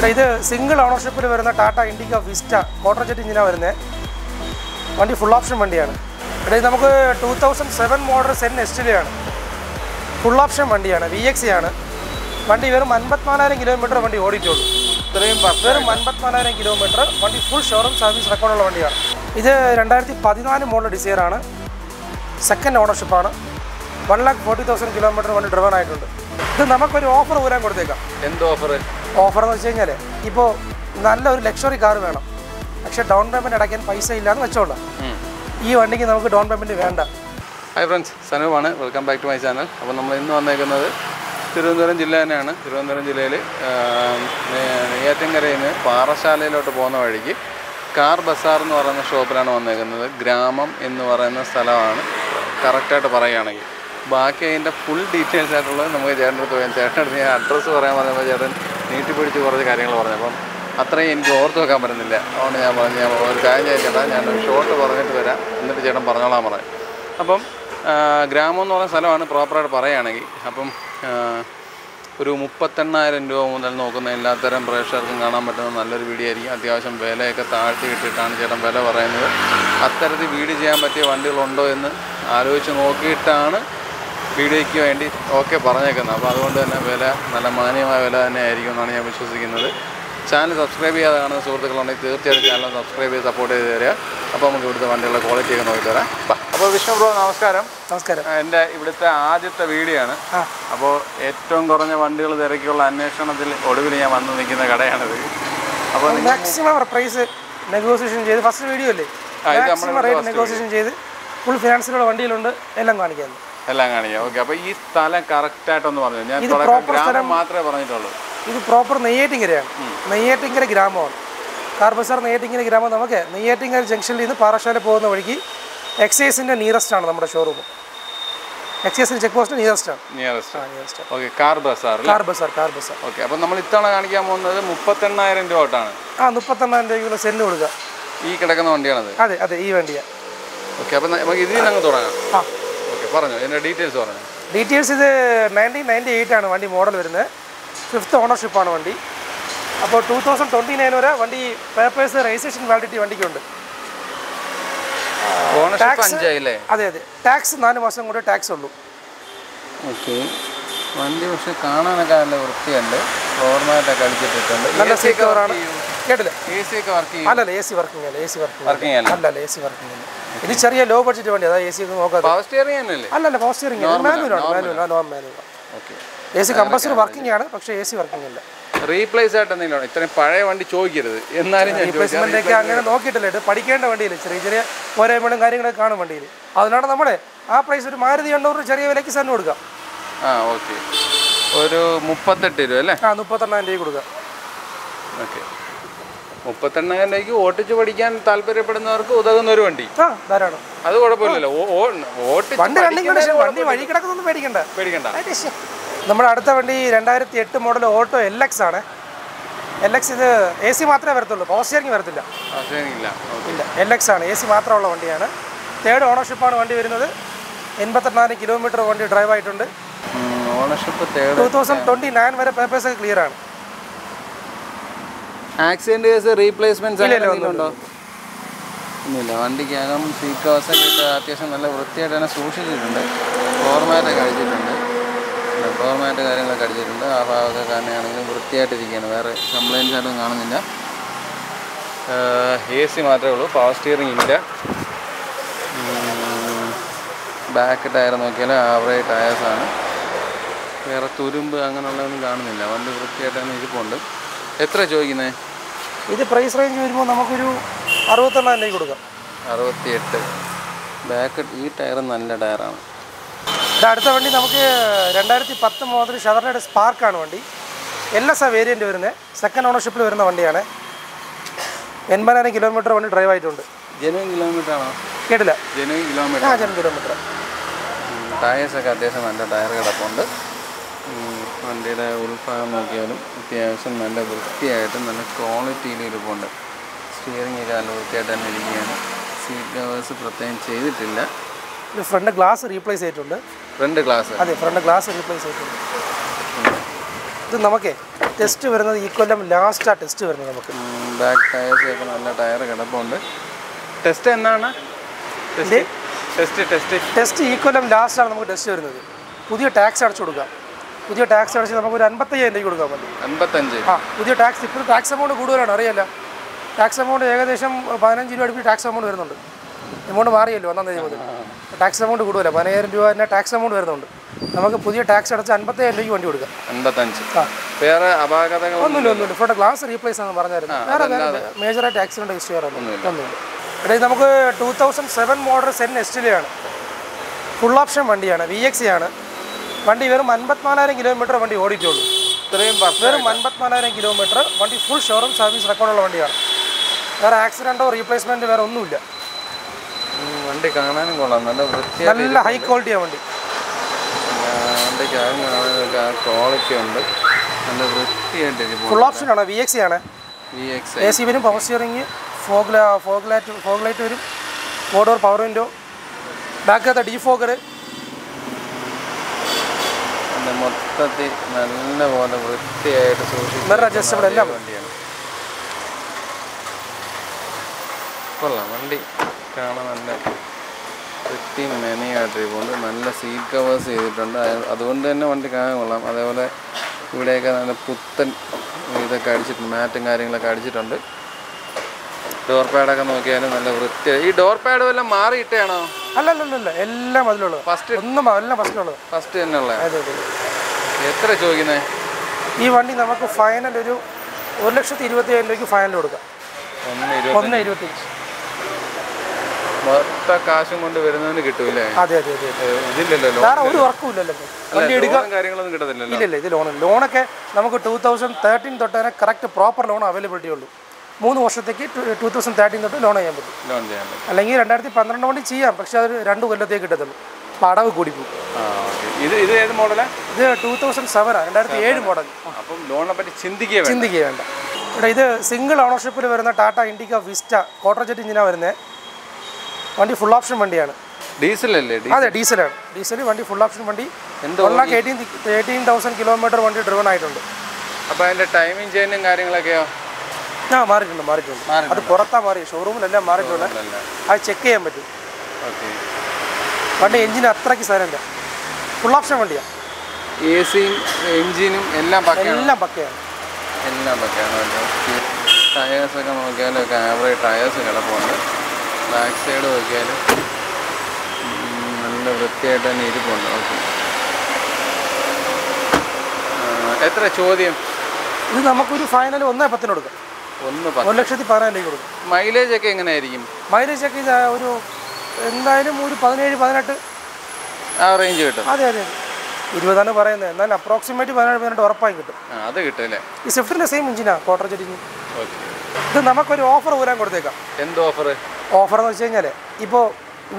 ഇത് സിംഗിൾ ഓണർഷിപ്പിൽ വരുന്ന Tata Indica vista quarter jet എഞ്ചിനാണ് വരുന്നത്. വണ്ടി ഫുൾ ഓപ്ഷൻ വണ്ടിയാണ്. ഇവിടെ നമുക്ക് 2007 മോഡൽ സെൻ എസ്റ്റിലാണ്. ഫുൾ ഓപ്ഷൻ വണ്ടിയാണ്, VX ആണ്. വണ്ടി വെറും 54,000 കിലോമീറ്റർ വണ്ടി ഓടിയിട്ടുള്ളൂ. വെറും 54,000 കിലോമീറ്റർ വണ്ടി ഫുൾ ഷോറൂം സർവീസ് റെക്കോർഡുള്ള വണ്ടിയാണ്. ഇത് 2014 മോഡൽ ഡിസൈറാണ്. സെക്കൻഡ് ഓണർഷിപ്പാണ്. 1,40,000 കിലോമീറ്റർ വണ്ടി ഡ്രിവൺ ആയിട്ടുണ്ട്. ഇത് നമുക്കൊരു ഓഫർ വരാൻ കൊടുത്തേക്കാം. എന്ത് ഓഫർ? ഓഫർ എന്ന് വെച്ച് കഴിഞ്ഞാൽ ഇപ്പോൾ നല്ലൊരു ലക്ഷറി കാർ വേണം, പക്ഷേ ഡൗൺ പേയ്മെൻറ്റ് അടയ്ക്കാൻ പൈസ ഇല്ലയെന്ന് വെച്ചോളാം. ഈ വണ്ടിക്ക് നമുക്ക് ഡൗൺ പേയ്മെൻറ്റ് വേണ്ട. ഹായ് ഫ്രണ്ട്സ്, സനൂപാണ്. Welcome back to my channel. അപ്പോൾ നമ്മൾ ഇന്ന് വന്നേക്കുന്നത് തിരുവനന്തപുരം ജില്ല തന്നെയാണ്. തിരുവനന്തപുരം ജില്ലയിൽ നെയ്യാറ്റിൻകരയിൽ നിന്ന് പാറശാലയിലോട്ട് പോകുന്ന വഴിക്ക് കാർ ബസാർ എന്ന് പറയുന്ന ഷോപ്പിലാണ് വന്നേക്കുന്നത്. ഗ്രാമം എന്ന് പറയുന്ന സ്ഥലമാണ് കറക്റ്റായിട്ട് പറയുകയാണെങ്കിൽ. ബാക്കി അതിൻ്റെ ഫുൾ ഡീറ്റെയിൽസ് ആയിട്ടുള്ളത് നമുക്ക് ചേട്ടൻ്റെ അടുത്ത് പോയാൽ ചേട്ടൻ്റെ ഞാൻ അഡ്രസ്സ് പറയാൻ പറഞ്ഞപ്പോൾ ചേട്ടൻ നീട്ടിപ്പിടിച്ച് കുറച്ച് കാര്യങ്ങൾ പറഞ്ഞു. അപ്പം അത്രയും എനിക്ക് ഓർത്ത് വെക്കാൻ പറ്റുന്നില്ല. അതുകൊണ്ട് ഞാൻ പറഞ്ഞു, ഞാൻ ഒരു കാര്യം ചേട്ടാ, ഞാനൊരു ഷോർട്ട് പറഞ്ഞിട്ട് വരാം, എന്നിട്ട് ചേട്ടൻ പറഞ്ഞോളാൻ പറഞ്ഞു. അപ്പം ഗ്രാമം എന്ന് പറയുന്ന സ്ഥലമാണ് പ്രോപ്പറായിട്ട് പറയുകയാണെങ്കിൽ. അപ്പം ഒരു 38,000 രൂപ മുതൽ നോക്കുന്ന എല്ലാത്തരം പ്രേക്ഷകർക്കും കാണാൻ പറ്റുന്ന നല്ലൊരു വീഡിയോ ആയിരിക്കും. അത്യാവശ്യം വിലയൊക്കെ താഴ്ത്തി ഇട്ടിട്ടാണ് ചേട്ടൻ വില പറയുന്നത്. അത്തരത്തിൽ വീഡിയോ ചെയ്യാൻ പറ്റിയ വണ്ടികളുണ്ടോ എന്ന് ആലോചിച്ച് നോക്കിയിട്ടാണ് വീഡിയോയ്ക്ക് വേണ്ടി ഓക്കെ പറഞ്ഞേക്കുന്നത്. അപ്പോൾ അതുകൊണ്ട് തന്നെ വില നല്ല മാന്യമായ വില തന്നെ ആയിരിക്കും എന്നാണ് ഞാൻ വിശ്വസിക്കുന്നത്. ചാനൽ സബ്സ്ക്രൈബ് ചെയ്യാതെ കാണുന്ന സുഹൃത്തുക്കളുണ്ടെങ്കിൽ തീർച്ചയായിട്ടും ചാനൽ സബ്സ്ക്രൈബ് ചെയ്ത് സപ്പോർട്ട് ചെയ്ത് തരിക. അപ്പോൾ നമുക്ക് ഇവിടുത്തെ വണ്ടികളുടെ ക്വാളിറ്റി ഒക്കെ നോക്കി തരാം. അപ്പോൾ വിഷ്ണു ബ്രോ, നമസ്കാരം. നമസ്കാരം. എൻ്റെ ഇവിടുത്തെ ആദ്യത്തെ വീഡിയോ ആണ്. അപ്പോൾ ഏറ്റവും കുറഞ്ഞ വണ്ടികൾ തിരക്കിയുള്ള അന്വേഷണത്തിൽ ഒടുവിൽ ഞാൻ വന്ന് നിൽക്കുന്ന കടയാണിത്. അപ്പോൾ മാക്സിമം പ്രൈസ് നെഗോസിയേഷൻ ചെയ്ത് ഫസ്റ്റ് വീഡിയോ അല്ലേ, മാക്സിമം റേറ്റ് നെഗോസിയേഷൻ ചെയ്ത് ഫുൾ ഫിനാൻസിലുള്ള വണ്ടിയിലുണ്ട്, എല്ലാം കാണിക്കാം. ഓക്കെ. അപ്പോൾ ഈ സ്ഥലം കറക്റ്റായിട്ടൊന്ന് പറഞ്ഞു. ഞാൻ ഗ്രാമം മാത്രമേ പറഞ്ഞിട്ടുള്ളൂ. ഇത് പ്രോപ്പർ നെയ്യാറ്റിൻകരയാണ്. നെയ്യാറ്റിൻകര ഗ്രാമമാണ്. കാർ ബസാർ നെയ്യാറ്റിൻകര ഗ്രാമം. നമുക്ക് നെയ്യാറ്റിൻകര ജംഗ്ഷനിൽ നിന്ന് പാറശാല പോകുന്ന വഴിക്ക് എക്സൈസിൻ്റെ നിയറസ്റ്റ് ആണ് നമ്മുടെ ഷോറൂം. എക്സൈസിൻ്റെ ചെക്ക് പോസ്റ്റ് നിയറസ്റ്റ് ആണ്. ഓക്കെ. കാർ ബസാർ. ഓക്കെ. അപ്പോൾ നമ്മൾ ഇത്തവണ കാണിക്കാൻ പോകുന്നത് 38,000 രൂപ തൊട്ടാണ്. 38,000 രൂപയ്ക്കുള്ള സെല്ല് കൊടുക്കുക. ഈ കിടക്കുന്ന വണ്ടിയാണത്? അതെ, ഈ വണ്ടിയാണ്. ഓക്കെ. അപ്പോൾ നമുക്ക് ഇതിൽ നിന്ന് അങ്ങ് തുടങ്ങാം. ഓക്കെ, പറഞ്ഞു. ഇതിൻ്റെ ഡീറ്റെയിൽസ് പറഞ്ഞു. ഡീറ്റെയിൽസ് ഇത് 1998 ആണ് വണ്ടി മോഡൽ വരുന്നത്. 5th ഓണർഷിപ്പാണ് വണ്ടി. അപ്പോൾ 2029 വരെ വണ്ടി പേപ്പേഴ്സ് രജിസ്ട്രേഷൻ വാലിഡിറ്റി വണ്ടിക്കുണ്ട്. അതെ, ടാക്സ് 4 മാസം കൂടെ ടാക്സ് ഉള്ളൂ. ഓക്കെ. വണ്ടി പക്ഷെ കാണാനൊക്കെ നല്ല വൃത്തിയുണ്ട്. ഓർമ്മയായിട്ടൊക്കെ അടിച്ചിട്ടുണ്ട്. നല്ല സീക്കറാണ്. കേട്ടില്ല? AC ഒക്കെ വർക്ക് ചെയ്യും? അല്ലല്ല, AC വർക്കിംഗ് അല്ല. ഇത് ചെറിയ ലോ ബഡ്ജറ്റ് വണ്ടി. അതായത് AC ഒക്കെ നോക്കാം. പവർ സ്റ്റിയറിംഗ് അല്ലല്ല, പവർ സ്റ്റിയറിംഗ് മാനുവലാണ്. AC കമ്പൾസറി വർക്കിംഗ് ആണ്, പക്ഷേ AC വർക്കിംഗ് അല്ല. റീപ്ലേസ് ആയിട്ട് എന്തെങ്കിലും ഇത്രയും പഴയ വണ്ടി ചോദിക്കരുത്. എന്നാലും റീപ്ലേസ്മെന്റ് ഒക്കെ അങ്ങനെ നോക്കിയിട്ടില്ല. ഇത് പഠിക്കേണ്ട വണ്ടിയിൽ ചെറിയ പോരായ്മകളും കാര്യങ്ങളൊക്കെ കാണും വണ്ടിയിൽ. അതിനാണ് നമ്മുടെ ആ പ്രൈസ് ഒരു Maruti 800 ചെറിയ വിലയ്ക്ക് സെന്റ് കൊടുക്കാം. ഓക്കെ. ഒരു 38 രൂപ അല്ലേ? 38,000 രൂപ കൊടുക്കാം. ഓക്കെ. 38,000 രൂപയ്ക്ക് ഓട്ടിച്ച് പഠിക്കാൻ താല്പര്യപ്പെടുന്നവർക്ക് ഉതകുന്ന ഒരു വണ്ടി. ധാരാളം. അത് കുഴപ്പമില്ലല്ലോ. വണ്ടി വഴി കിടക്കുന്നൊന്നും പേടിക്കണ്ട. നമ്മുടെ അടുത്ത വണ്ടി 2008 മോഡൽ ഓട്ടോ LX ആണ്. LX ഇത് AC മാത്രമേ വരത്തുള്ളൂ, പവർ സ്റ്റിയറിംഗ് വരത്തില്ല. ഇല്ല, LX ആണ്. AC മാത്രമുള്ള വണ്ടിയാണ്. 3rd ഓണർഷിപ്പാണ് വണ്ടി വരുന്നത്. 88,000 കിലോമീറ്റർ വണ്ടി ഡ്രൈവ് ആയിട്ടുണ്ട്. ഓണർഷിപ്പ് 2029 വരെ പേപ്പേഴ്സ് ഒക്കെ ക്ലിയർ ആണ്. ആക്സിഡന്റ് കേസ് റീപ്ലേസ്മെന്റ് ഉണ്ടോ? ഒന്നുമില്ല. വണ്ടിക്കകം സീറ്റ് കവേഴ്സൊക്കെ ഇട്ട് അത്യാവശ്യം നല്ല വൃത്തിയായിട്ട് തന്നെ സൂക്ഷിച്ചിട്ടുണ്ട്. ഫോർമാറ്റൊക്കെ അടിച്ചിട്ടുണ്ട്. ഫോർമാറ്റ് കാര്യങ്ങളൊക്കെ അടിച്ചിട്ടുണ്ട്. ആ ഭാഗമൊക്കെ തന്നെയാണെങ്കിലും വൃത്തിയായിട്ടിരിക്കുകയാണ്. വേറെ കംപ്ലയിൻസ് ആയിട്ടും കാണുന്നില്ല. AC മാത്രമേ ഉള്ളൂ, പവർ സ്റ്റിയറിംഗ് ഇല്ല. ബാക്ക് ടയർ നോക്കിയാൽ ആവറേജ് ടയേഴ്സാണ്. വേറെ തുരുമ്പ് അങ്ങനെയുള്ളതൊന്നും കാണുന്നില്ല. വണ്ടി വൃത്തിയായിട്ട് തന്നെ ഇരിപ്പുണ്ട്. എത്ര ചോദിക്കുന്നത്? ഇത് പ്രൈസ് റേഞ്ച് വരുമ്പോൾ നമുക്കൊരു 68,000 രൂപ കൊടുക്കാം. 68. ബാക്ക് ഈ ടയർ നല്ല ടയറാണ്. അടുത്ത വണ്ടി നമുക്ക് 2010 മോഡൽ ഷവർലയുടെ സ്പാർക്കാണ് വണ്ടി. LS വേരിയൻറ്റ് വരുന്നത്. സെക്കൻഡ് ഓണർഷിപ്പിൽ വരുന്ന വണ്ടിയാണ്. 80,000 കിലോമീറ്റർ വണ്ടി ഡ്രൈവ് ആയിട്ടുണ്ട്. ജെനുവിൻ കിലോമീറ്റർ ആണോ? കേട്ടില്ല? Genuine kilometre. ടയേഴ്സൊക്കെ അത്യാവശ്യം നല്ല ടയർ കിടപ്പുണ്ട്. വണ്ടിയുടെ ഉൾഭാഗം നോക്കിയാലും അത്യാവശ്യം നല്ല വൃത്തിയായിട്ടും നല്ല ക്വാളിറ്റിയിൽ ഇരിപ്പുണ്ട്. സ്റ്റിയറിംഗ് ഒക്കെ നല്ല വൃത്തിയായിട്ട് തന്നെ ഇരിക്കുകയാണ്. സീറ്റ് കവേഴ്സ് പ്രത്യേകം ചെയ്തിട്ടില്ല. ഫ്രണ്ട് ഗ്ലാസ് റീപ്ലേസ് ചെയ്തിട്ടുണ്ട്. Front glass? അതെ, ഫ്രണ്ട് ഗ്ലാസ് റീപ്ലേസ് ചെയ്തിട്ടുണ്ട്. ഇത് നമുക്കേ ടെസ്റ്റ് വരുന്നത് ഈ കൊല്ലം ലാസ്റ്റാണ് ടെസ്റ്റ് വരുന്നത് നമുക്ക്. ബാക്ക് ടയേഴ്സൊക്കെ നല്ല ടയർ കിടപ്പുണ്ട്. ടെസ്റ്റ് എന്നാണ്? ടെസ്റ്റ് ഈ കൊല്ലം ലാസ്റ്റാണ് നമുക്ക് ടെസ്റ്റ് വരുന്നത്. പുതിയ ടാക്സ് അടച്ചു കൊടുക്കാം. പുതിയ ടാക്സ് അടച്ച് നമുക്ക് ഒരു 55,000 രൂപ കൊടുക്കാൻ പറ്റും. 55? ആ, പുതിയ ടാക്സ്. ഇപ്പോൾ ടാക്സ് എമൗണ്ട് കൂടുതലാണ്, അറിയാല്ല. ടാക്സ് എമൗണ്ട് ഏകദേശം 15 രൂപ അടുപ്പിച്ച് ടാക്സ് എമൗണ്ട് വരുന്നുണ്ട്. എമൗണ്ട് മാറിയല്ലോ 1-ാം തീയതി മുതൽ. ടാക്സ് എമൗണ്ട് കൂടുതലാണ്, 15,000 രൂപ തന്നെ ടാക്സ് എമൗണ്ട് വരുന്നുണ്ട്. നമുക്ക് പുതിയ ടാക്സ് അടച്ച് 55,000 രൂപയ്ക്ക് വണ്ടി കൊടുക്കാം. 55? ആ. വേറെ അപാകതകൾ ഒന്നുമില്ല. ഇവിടെ ഗ്ലാസ് റീപ്ലേസ് ആണെന്ന് പറഞ്ഞായിരുന്നു. വേറെ മേജറായിട്ട് ആക്സിഡൻറ്റ് ഹിസ്റ്ററി ഒന്നുമില്ല. ഇടയിൽ നമുക്ക് 2007 മോഡൽ സെൻ എസ്റ്റിലെയാണ്. ഫുൾ ഓപ്ഷൻ വണ്ടിയാണ്, VX ആണ്. വണ്ടി വെറും 54,000 കിലോമീറ്റർ വണ്ടി ഓടിയിട്ടുള്ളൂ. വെറും 54,000 കിലോമീറ്റർ വണ്ടി. ഫുൾ ഷോറൂം സർവീസ് റെക്കോർഡുള്ള വണ്ടിയാണ്. വേറെ ആക്സിഡൻറ്റോ റീപ്ലേസ്മെൻറ്റ് വേറെ ഒന്നുമില്ല. വണ്ടി കാണാനും കൊള്ളാം, നല്ല ഹൈ ക്വാളിറ്റിയാണ് വണ്ടി. വണ്ടിക്ക് ക്വാളിറ്റി ഉണ്ട്, നല്ല വൃത്തിയായിട്ട്. ഫുൾ ഓപ്ഷനാണ്, VX ആണ്. AC വരും, പവർ സ്റ്റിയറിംഗ്, ഫോഗ് ലൈറ്റ് വരും, 4 ഡോർ പവർ വിൻഡോ, ബാക്കകത്ത് ഡീഫോഗർ. മൊത്തത്തിൽ നല്ല പോലെ വൃത്തിയായിട്ട് മിറർ അഡ്ജസ്റ്റബിൾ എല്ലാം വണ്ടിയാണ്. കൊള്ളാം, വണ്ടി കാണാൻ നല്ല വൃത്തിയും മെനയായിട്ട് പോകുന്നുണ്ട്. നല്ല സീറ്റ് കവേഴ്സ് ചെയ്തിട്ടുണ്ട്, അതുകൊണ്ട് തന്നെ വണ്ടി കാണാൻ കൊള്ളാം. അതേപോലെ ഇവിടെയൊക്കെ നല്ല പുത്തൻ ഇതൊക്കെ അടിച്ചിട്ടുണ്ട്, മാറ്റും കാര്യങ്ങളൊക്കെ അടിച്ചിട്ടുണ്ട്. ഡോർ പാഡൊക്കെ നോക്കിയാലും നല്ല വൃത്തിയായി. ഈ ഡോർ പാഡ് വല്ലതും മാറിയിട്ടാണോ? അല്ലല്ല, എല്ലാം അതിലുള്ളത്. എല്ലാം ഫസ്റ്റ് തന്നെ ഉള്ളത്. എത്ര ചോദിക്കുന്നത്? ഈ വണ്ടി നമുക്ക് ഫൈനൽ ഒരു 1,25,000 രൂപയ്ക്ക് ഫൈനൽ കൊടുക്കാം. 1,25,000 മൊത്ത കാശും കൊണ്ട് വരുന്നതിന് കിട്ടൂല്ലേ? അതെ. ഇതില്ലല്ലോ, വേറെ ഒരു വർക്കും ഇല്ലല്ലോ. വണ്ടി എടുക്കാൻ കാര്യങ്ങളൊന്നും കിട്ടത്തില്ലല്ലോ. ഇല്ല, ഇത് ലോണൊക്കെ നമുക്ക് 2013 തൊട്ട് തന്നെ കറക്റ്റ് പ്രോപ്പർ ലോൺ അവൈലബിലിറ്റി ഉള്ളൂ. 3 വർഷത്തേക്ക് 2013 തൊട്ട് ലോൺ ചെയ്യാൻ പറ്റും. അല്ലെങ്കിൽ 2012 വണ്ടി ചെയ്യാം, പക്ഷെ അത് 2 കൊല്ലത്തേക്ക് കിട്ടത്തുള്ളൂ. അപ്പോൾ അടവ് കൂടി പോകും. ഇത് ഏത് മോഡലാണ്? ഇത് 2007 2007 മോഡൽ. അപ്പം ലോണിനെ പറ്റി ചിന്തിക്കുക വേണ്ട. ഇവിടെ ഇത് സിംഗിൾ ഓണർഷിപ്പിൽ വരുന്ന Tata Indica vista quarter jet എഞ്ചിനാണ് വരുന്നത്. വണ്ടി ഫുൾ ഓപ്ഷൻ വണ്ടിയാണ്. ഡീസലല്ലേ? അതെ, ഡീസലാണ്. വണ്ടി ഫുൾ ഓപ്ഷൻ വണ്ടി. 1,18,000 കിലോമീറ്റർ വണ്ടി ഡ്രിവൺ ആയിട്ടുണ്ട്. അപ്പോൾ അതിൻ്റെ ടൈമിംഗ് ചെയിനും കാര്യങ്ങളൊക്കെയോ? മാറിയിട്ടുണ്ട്. അത് പുറത്താ മാറി, ഷോറൂമിലെല്ലാം മാറിയിട്ടുണ്ട്. അത് ചെക്ക് ചെയ്യാൻ പറ്റും. വണ്ടി എഞ്ചിന് അത്രയ്ക്ക് സൈലൻ്റ്. ഫുൾ ഓപ്ഷൻ വണ്ടിയാണ്. ACയും എഞ്ചിനും എല്ലാം പക്കയാണ്. ടയേഴ്സൊക്കെ നോക്കിയാലൊക്കെ ആവറേജ് ടയേഴ്സ് കിടപ്പുണ്ട്. ബാക്ക് സൈഡ് നോക്കിയാൽ നല്ല വൃത്തിയായിട്ട് തന്നെ ഇരിപ്പുണ്ട്. ഓക്കെ, എത്ര ചോദ്യം? ഇത് നമുക്കൊരു ഫൈനൽ 1,10,000 കൊടുക്കാം. 1,14,000 കൊടുക്കും. മൈലേജ് ഒക്കെ എങ്ങനെയായിരിക്കും? മൈലേജ് ഒക്കെ ഇത് ഒരു എന്തായാലും ഒരു 17-18 ആ റേഞ്ച് കിട്ടും. അതെ 20 പറയുന്നത്, എന്നാൽ അപ്രോക്സിമേറ്റ് 17-18 ഉറപ്പായും കിട്ടും. അത് കിട്ടും അല്ലേ? ഈ സ്വിഫ്റ്റിൻ്റെ സെയിം എഞ്ചിനാണ് ക്വാർട്ടർ ജെറ്റ് എഞ്ചിൻ. ഇത് നമുക്കൊരു ഓഫർ ഊരാൻ കൊടുത്തേക്കാം. എന്ത് ഓഫർ? ഓഫർ എന്ന് വെച്ച് കഴിഞ്ഞാൽ, ഇപ്പോൾ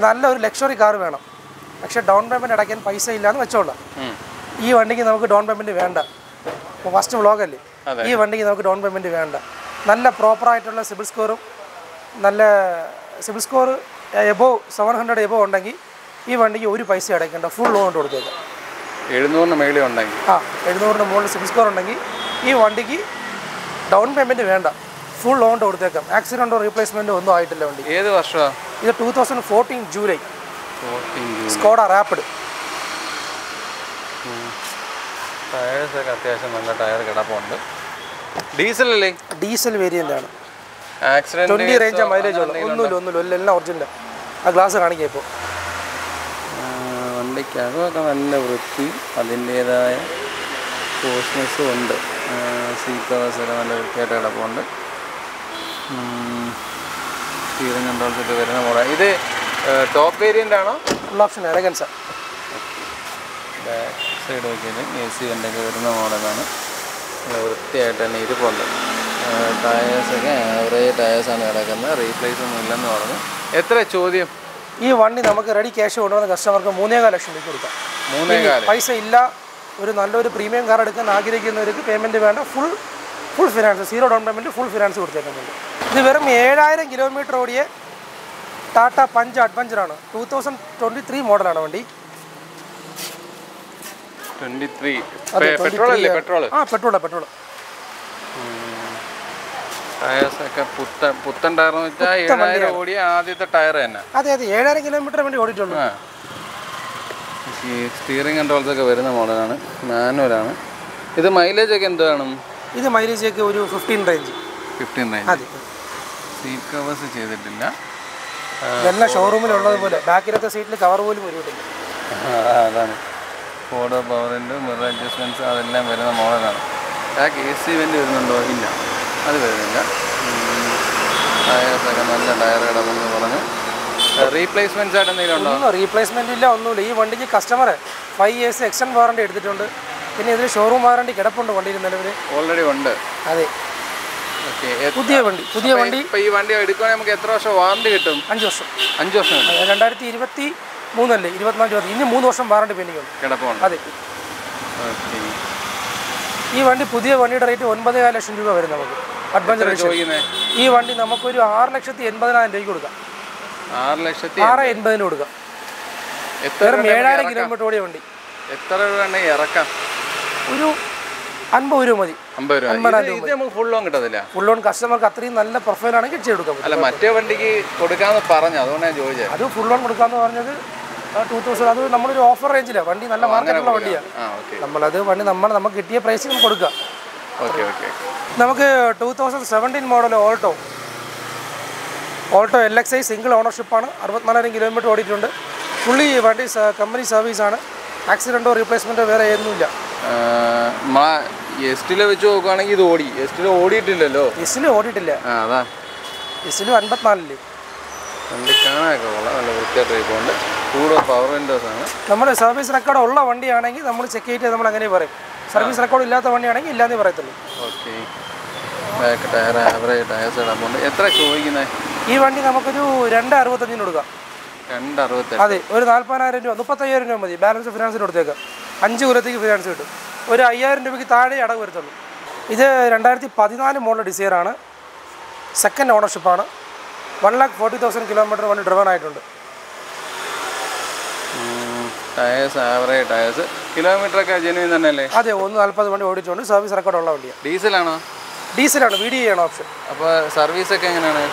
നല്ലൊരു ലക്ഷറി കാർ വേണം, പക്ഷേ ഡൗൺ പേയ്മെൻറ്റ് അടയ്ക്കാൻ പൈസ ഇല്ലയെന്ന് വെച്ചോളാം. ഈ വണ്ടിക്ക് നമുക്ക് ഡൗൺ പേയ്മെൻറ്റ് വേണ്ട. ഫസ്റ്റ് വ്ളോഗല്ലേ, ഈ വണ്ടിക്ക് നമുക്ക് ഡൗൺ പേയ്മെൻറ്റ് വേണ്ട. നല്ല പ്രോപ്പറായിട്ടുള്ള സിബിൽ സ്കോർ എബോവ് 700 എബോവ് ഉണ്ടെങ്കിൽ ഈ വണ്ടിക്ക് ഒരു പൈസ അടയ്ക്കേണ്ട, ഫുൾ ലോൺ കൊണ്ട് കൊടുത്തേക്കാം. 700 മേളിൽ ഉണ്ടെങ്കിൽ 700 മുകളിൽ സിബിൽ സ്കോർ ഉണ്ടെങ്കിൽ ഈ വണ്ടിക്ക് ഡൗൺ പേയ്മെൻറ്റ് വേണ്ട, ഫുൾ ലോൺ കൊടുത്തേക്കാം. ആക്സിഡൻറ്റോ റീപ്ലേസ്മെൻറ്റോ ഒന്നും ആയിട്ടില്ല വണ്ടി. ഏത് വർഷമാണ് ഇത്? 2014 ജൂലൈ. Skoda rapid. ടയേഴ്സൊക്കെ അത്യാവശ്യം നല്ല ടയർ കിടപ്പുണ്ട്. ഡീസൽ അല്ലേ? ഡീസൽ വേരിയൻ്റ് ആണ്. 20 റേഞ്ച് മൈലേജ് ഒന്നുമില്ല, എല്ലാം ഒറിജിനൽ. ആ ഗ്ലാസ് കാണിക്കാം. ഇപ്പോൾ വണ്ടിക്കകമൊക്കെ നല്ല വൃത്തി, അതിൻ്റേതായ കോസ്നെസ്സും ഉണ്ട്. സീറ്റ് കവേഴ്സൊക്കെ നല്ല വൃത്തിയായിട്ട് കിടപ്പുണ്ട്. സ്റ്റിയറിംഗ് കൺട്രോൾസൊക്കെ വരുന്ന മോഡൽ. ഇത് ടോപ്പ് വേരിയൻ്റ് ആണോ? Full option elegance. Back side നോക്കിയാൽ AC വണ്ടിയൊക്കെ വരുന്ന മോഡലാണ്. വൃത്തിയായിട്ട് തന്നെ ഇരിപ്പുണ്ട്. ടയേഴ്സൊക്കെ ആവറേജ് ടയേഴ്സാണ് കിടക്കുന്നത്, റീപ്ലേസ് ഒന്നും ഇല്ലെന്ന് പറഞ്ഞു. എത്ര ചോദ്യം? ഈ വണ്ടി നമുക്ക് റെഡി ക്യാഷ് കൊണ്ടുവന്ന കസ്റ്റമർക്ക് 3,4 ലക്ഷം രൂപ കൊടുക്കാം. 3,400? പൈസ ഇല്ല, ഒരു നല്ലൊരു പ്രീമിയം കാർ എടുക്കാൻ ആഗ്രഹിക്കുന്നവർക്ക് പേയ്മെൻറ്റ് വേണ്ട, full finance, 0 down payment, full finance കൊടുത്തേക്കുന്നുണ്ട്. ഇത് വെറും 7,000 കിലോമീറ്റർ ഓടിയ ടാറ്റ പഞ്ച് അഡ്വഞ്ചറാണ്. 2023 മോഡലാണ് വണ്ടി. 23 പെട്രോൾ അല്ലേ? പെട്രോൾ. പെട്രോൾ. ടയേഴ്സൊക്കെ പുത്തൻ ടയർ എന്ന് വെച്ചാൽ 7000 ഓടിയ ആദ്യത്തെ ടയർ തന്നെ. അതെ അതെ, 7000 കിലോമീറ്റർ വേണ്ടി ഓടിയിട്ടുള്ളൂ. ആ, ഈ സ്റ്റിയറിംഗ് കൺട്രോൾസൊക്കെ വരുന്ന മോഡലാണ്, മാനുവലാണ്. ഇത് മൈലേജ് ഒക്കെ എന്ത് വേണം? ഇത് മൈലേജ് ഒക്കെ ഒരു 15 റേഞ്ച്. 15 റേഞ്ച്. അതെ. സീറ്റ് കവേഴ്സ് ചെയ്തിട്ടില്ല. ഇതെല്ലാം ഷോറൂമിലുള്ളതുപോലെ ബാക്കിലത്തെ സീറ്റിൽ കവർ പോലും വരുന്നില്ല. അതാണ്. ഫോർഡ് പവറിൻ്റെ മിറർ അഡ്ജസ്റ്റ്മെൻറ്റ്സ് അതെല്ലാം വരുന്ന മോഡലാണ്. ബാക്ക് AC വെൻ്റ് വരുന്നുണ്ടോ? ഇല്ല, അത് വരുന്നില്ല. ടയേഴ്സൊക്കെ നല്ല ടയർ കിടക്കുമെന്ന് പറഞ്ഞു. റീപ്ലേസ്മെൻറ്റ്സ് ആയിട്ട് എന്തെങ്കിലും ഉണ്ടോ? ഒന്നും റീപ്ലേസ്മെൻറ്റ് ഇല്ല, ഒന്നുമില്ല. ഈ വണ്ടിക്ക് കസ്റ്റമർ 5 years എക്സ്റ്റൻഡ് വാറണ്ടി എടുത്തിട്ടുണ്ട്. പിന്നെ ഇതിൽ ഷോറൂം വാറണ്ടി കിടപ്പുണ്ട് വണ്ടിയിൽ നിലവിൽ ഓൾറെഡി ഉണ്ട്. അതെ. പുതിയ വണ്ടി. ഇപ്പോൾ ഈ വണ്ടി എടുക്കുകയാണെങ്കിൽ നമുക്ക് എത്ര വർഷം വാറണ്ടി കിട്ടും? 5 വർഷം. 5 വർഷം 2023 അല്ലേ, 24 ഇനി 3 വർഷം വാറണ്ടി പെൻഡിങ് ഉണ്ട്. കിടപ്പുണ്ട്. അതെ. ഈ വണ്ടി പുതിയ വണ്ടിയുടെ റേറ്റ് 9.5 ലക്ഷം രൂപ വരും നമുക്ക്. അഡ്വാൻസ് ഈ വണ്ടി നമുക്കൊരു 6,80,000 രൂപയ്ക്ക് കൊടുക്കാം. 6,80,000 കൊടുക്കാം. 7000 കിലോമീറ്റർ ഓടിയ വണ്ടി. എത്ര രൂപ ഇറക്കാം? ഒരു 50 രൂപ മതി. 50 രൂപ. നമുക്ക് ഫുൾ ലോൺ കിട്ടത്തില്ല. ഫുൾ ലോൺ കസ്റ്റമർക്ക് അത്രയും നല്ല പ്രൊഫൈലാണെങ്കിൽ ചെയ്ത് കൊടുക്കാം. അല്ല, മറ്റേ വണ്ടിക്ക് കൊടുക്കാമെന്ന് പറഞ്ഞു, അതുകൊണ്ട് ഞാൻ ചോദിച്ചത്. അത് ഫുൾ ലോൺ കൊടുക്കാമെന്ന് പറഞ്ഞത് 2000. അത് നമ്മളൊരു ഓഫർ റേഞ്ചിലാണ്. വണ്ടി നല്ല മാർക്കറ്റുള്ള വണ്ടിയാണ്. നമ്മളത് വണ്ടി നമുക്ക് കിട്ടിയ പ്രൈസിൽ നമുക്ക് കൊടുക്കാം. നമുക്ക് 2017 മോഡൽ ഓൾട്ടോ LXI സിംഗിൾ ഓണർഷിപ്പാണ്. 64,000 കിലോമീറ്റർ ഓടിയിട്ടുണ്ട്. ഫുള്ളി വണ്ടി കമ്പനി സർവീസാണ്. ആക്സിഡൻറ്റോ റീപ്ലേസ്മെൻറ്റോ വേറെ ഒന്നുമില്ല. എസ്റ്റിലെ വെച്ച് നോക്കുകയാണെങ്കിൽ ഇത് ഓടി. എസ്റ്റിൽ ഓടിയിട്ടില്ലല്ലോ. എസ്റ്റിൽ ഓടിയിട്ടില്ല. അതാ എസ്റ്റിൽ 54 വണ്ടി കാണാനൊക്കെ കൊള്ളാം, നല്ല വൃത്തിയായിട്ട് ഇരിപ്പുണ്ട്. കൂടുതൽ പവർ വിൻഡോസ് ആണ്. നമ്മുടെ സർവീസ് റെക്കോർഡ് ഉള്ള വണ്ടിയാണെങ്കിൽ നമ്മൾ ചെക്ക് ചെയ്തിട്ട് നമ്മൾ അങ്ങനെ പറയും. സർവീസ് റെക്കോർഡ് ഇല്ലാത്ത വണ്ടിയാണെങ്കിൽ ഇല്ലാന്നേ പറയത്തുള്ളൂ. Okay. Back tyre average tyres ഇടാറുണ്ട്. എത്ര ചോദിക്കുന്നത്? ഈ വണ്ടി നമുക്കൊരു 2,65 കൊടുക്കാം. 2,60. അതെ, ഒരു 40,000 രൂപ, 35,000 രൂപ മതി. ബാലൻസ് ഫിനാൻസിന് കൊടുത്തേക്കാം. 5 കൊല്ലത്തേക്ക് ഫിനാൻസ് കിട്ടും. ഒരു 5,000 രൂപയ്ക്ക് താഴെ അടവ് വരുത്തുള്ളൂ. ഇത് 2014 മോഡൽ ഡിസൈറാണ്. സെക്കൻഡ് ഓണർഷിപ്പാണ്. 1,40,000 കിലോമീറ്റർ വണ്ടി ഡ്രൈവൺ ആയിട്ടുണ്ട്. Tyres average tyres. കിലോമീറ്റർ ഒക്കെ ജെന്യൂൻ തന്നെയല്ലേ? അതെ, 1,40 വണ്ടി ഓടിച്ചുകൊണ്ട് സർവീസ് റെക്കോർഡ് ഉള്ള വണ്ടിയാണ്. ഡീസലാണോ? ഡീസലാണ്. VDI ആണ് ഓപ്ഷൻ. അപ്പോൾ സർവീസൊക്കെ എങ്ങനെയാണ്?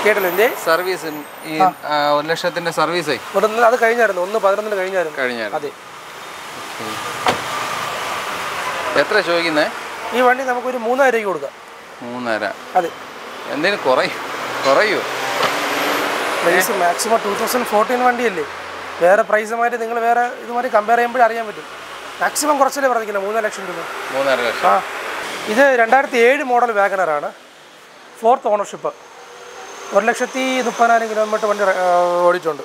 കേട്ടില്ല എൻ്റെ സർവീസ് ഈ 1 ലക്ഷത്തിൻ്റെ സർവീസേ അത് കഴിഞ്ഞായിരുന്നു. 1/11 കഴിഞ്ഞായിരുന്നു. അതെ. എത്ര ചോദിക്കുന്നത്? ഈ വണ്ടി നമുക്കൊരു 3,000 രൂപയ്ക്ക് കൊടുക്കാം. 3,500. അതെ. എന്തെങ്കിലും കുറയൂ? പ്രൈസ് മാക്സിമം 2014 വണ്ടിയല്ലേ, വേറെ പ്രൈസുമായിട്ട് നിങ്ങൾ വേറെ ഇതുമായിട്ട് കമ്പയർ ചെയ്യുമ്പോഴേ അറിയാൻ പറ്റും. മാക്സിമം കുറച്ചല്ലേ പറഞ്ഞില്ല, 3 ലക്ഷം രൂപ. 3,500 ലക്ഷം. ഇത് 2007 മോഡൽ വാഗണറാണ്. 4th ownership. 1,30,000 കിലോമീറ്റർ വണ്ടി ഓടിയിട്ടുണ്ട്.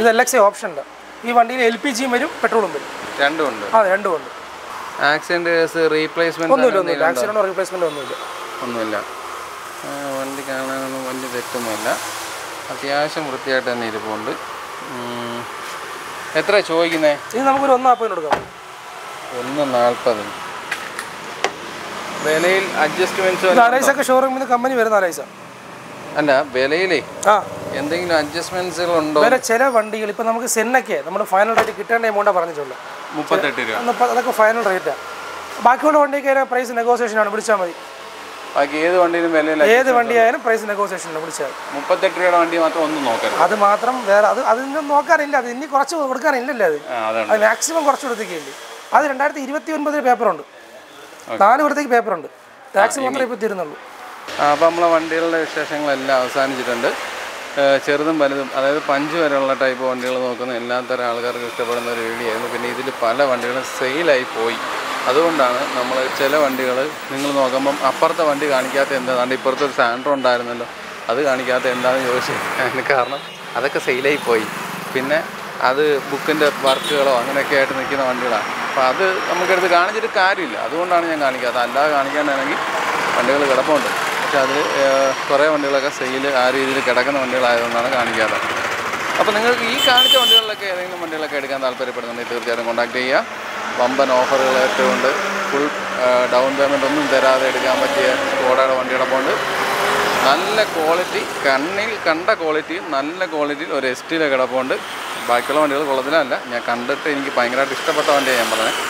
ഇത് LXI ഓപ്ഷൻ ഉണ്ട്. ഈ വണ്ടിയിൽ LPG വരും, പെട്രോളും വരും. രണ്ടും ഉണ്ട്. ആക്സിഡന്റ് കേസ് റീപ്ലേസ്മെന്റ് ഒന്നുമില്ല. ആക്സിഡന്റോ റീപ്ലേസ്മെന്റോ ഒന്നുമില്ല. വണ്ടി കാണാനൊന്നും വലിയ തെറ്റൊന്നുമില്ല. അത്യാവശ്യം വൃത്തിയായിട്ട് തന്നെ ഇരിപ്പുണ്ട്. എത്ര ചോദിക്കുന്നത്? ഇത് നമുക്കൊരു 1,40 കൊടുക്കാം. 1,40. വിലയിൽ അഡ്ജസ്റ്റ്മെന്റ്സ് അലൈസൊക്കെ ഷോറൂമിൽ നിന്ന് കമ്പനി വരുന്ന അലൈസ അല്ല, വിലയിലേ എന്തെങ്കിലും അഡ്ജസ്റ്റ്മെന്റ്സുകൾ ഉണ്ടോ? വേറെ ചില വണ്ടികൾ ഇപ്പം നമുക്ക് സെന്നൊക്കെ നമ്മൾ ഫൈനൽ റേറ്റ് കിട്ടേണ്ട എമൗണ്ടാണ് പറഞ്ഞിട്ടുള്ളത്. 38 രൂപ. അതൊക്കെ ഫൈനൽ റേറ്റാണ്. ബാക്കിയുള്ള വണ്ടിയൊക്കെ പ്രൈസ് നെഗോസിയേഷൻ ആണ്. വിളിച്ചാൽ മതി. ബാക്കി ഏത് വണ്ടിയിലും വിലയില്ല. ഏത് വണ്ടിയായാലും പ്രൈസ് നെഗോസിയേഷൻ ആണ്. വിളിച്ചാൽ 38 രൂപയുടെ വണ്ടി മാത്രം ഒന്നും നോക്കാം. അത് മാത്രം വേറെ അതൊന്നും നോക്കാനില്ല. അത് ഇനി കുറച്ച് കൊടുക്കാനില്ലല്ലോ. അത് മാക്സിമം കുറച്ച് കൊടുത്തേക്കില്ലേ. അത് 2029 പേപ്പറുണ്ട്. 4 കൊല്ലത്തേക്ക് പേപ്പറുണ്ട്. ടാക്സ് മാത്രമേ ഇപ്പോൾ തരുന്നുള്ളൂ. അപ്പോൾ നമ്മളെ വണ്ടികളുടെ വിശേഷങ്ങളെല്ലാം അവസാനിച്ചിട്ടുണ്ട്. ചെറുതും വലുതും, അതായത് 5 വരെയുള്ള ടൈപ്പ് വണ്ടികൾ നോക്കുന്ന എല്ലാത്തരം ആൾക്കാർക്ക് ഇഷ്ടപ്പെടുന്ന ഒരു വീഡിയോ ആയിരുന്നു. പിന്നെ ഇതിൽ പല വണ്ടികളും സെയിലായി പോയി. അതുകൊണ്ടാണ് നമ്മൾ ചില വണ്ടികൾ നിങ്ങൾ നോക്കുമ്പം അപ്പുറത്തെ വണ്ടി കാണിക്കാത്ത എന്താണ്, ഇപ്പുറത്തെ ഒരു സാൻഡ്രോ ഉണ്ടായിരുന്നല്ലോ, അത് കാണിക്കാത്ത എന്താണെന്ന് ചോദിച്ചു. അതിന് കാരണം അതൊക്കെ സെയിലായി പോയി. പിന്നെ അത് ബുക്കിൻ്റെ വർക്കുകളോ അങ്ങനെയൊക്കെ ആയിട്ട് നിൽക്കുന്ന വണ്ടികളാണ്. അപ്പോൾ അത് നമുക്കെടുത്ത് കാണിച്ചിട്ട് കാര്യമില്ല. അതുകൊണ്ടാണ് ഞാൻ കാണിക്കാത്തത്. അല്ലാതെ കാണിക്കാനാണെങ്കിൽ വണ്ടികൾ കിടപ്പുണ്ട്. പക്ഷെ അതിൽ കുറേ വണ്ടികളൊക്കെ സെയിൽ ആ രീതിയിൽ കിടക്കുന്ന വണ്ടികളായതുകൊണ്ടാണ് കാണിക്കാത്തത്. അപ്പോൾ നിങ്ങൾക്ക് ഈ കാണിച്ച വണ്ടികളിലൊക്കെ ഏതെങ്കിലും വണ്ടികളൊക്കെ എടുക്കാൻ താല്പര്യപ്പെടുന്നുണ്ടെങ്കിൽ തീർച്ചയായിട്ടും കോൺടാക്ട് ചെയ്യുക. വമ്പൻ ഓഫറുകൾ ഏറ്റവുമുണ്ട്. ഫുൾ ഡൗൺ പേയ്മെൻ്റ് ഒന്നും തരാതെ എടുക്കാൻ പറ്റിയ സ്കോഡയുടെ വണ്ടി കിടപ്പുണ്ട്. നല്ല ക്വാളിറ്റി, കണ്ണിൽ കണ്ട ക്വാളിറ്റി, നല്ല ക്വാളിറ്റിയിൽ ഒരു ST കിടപ്പുണ്ട്. ബാക്കിയുള്ള വണ്ടികൾ കൊള്ളത്തിലല്ല. ഞാൻ കണ്ടിട്ട് എനിക്ക് ഭയങ്കരമായിട്ട് ഇഷ്ടപ്പെട്ട വണ്ടിയാണ് ഞാൻ പറഞ്ഞത്.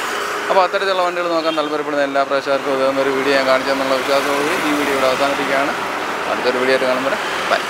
അപ്പോൾ അത്തരത്തിലുള്ള വണ്ടികൾ നോക്കാൻ താല്പര്യപ്പെടുന്ന എല്ലാ പ്രേക്ഷകർക്കും ഉതകുന്ന ഒരു വീഡിയോ ഞാൻ കാണിച്ചെന്നുള്ള വിശ്വാസത്തോടുകൂടി ഈ വീഡിയോ ഇവിടെ അവസാനിപ്പിക്കുകയാണ്. അടുത്തൊരു വീഡിയോ ആയിട്ട് കാണുമ്പോൾ ബൈ.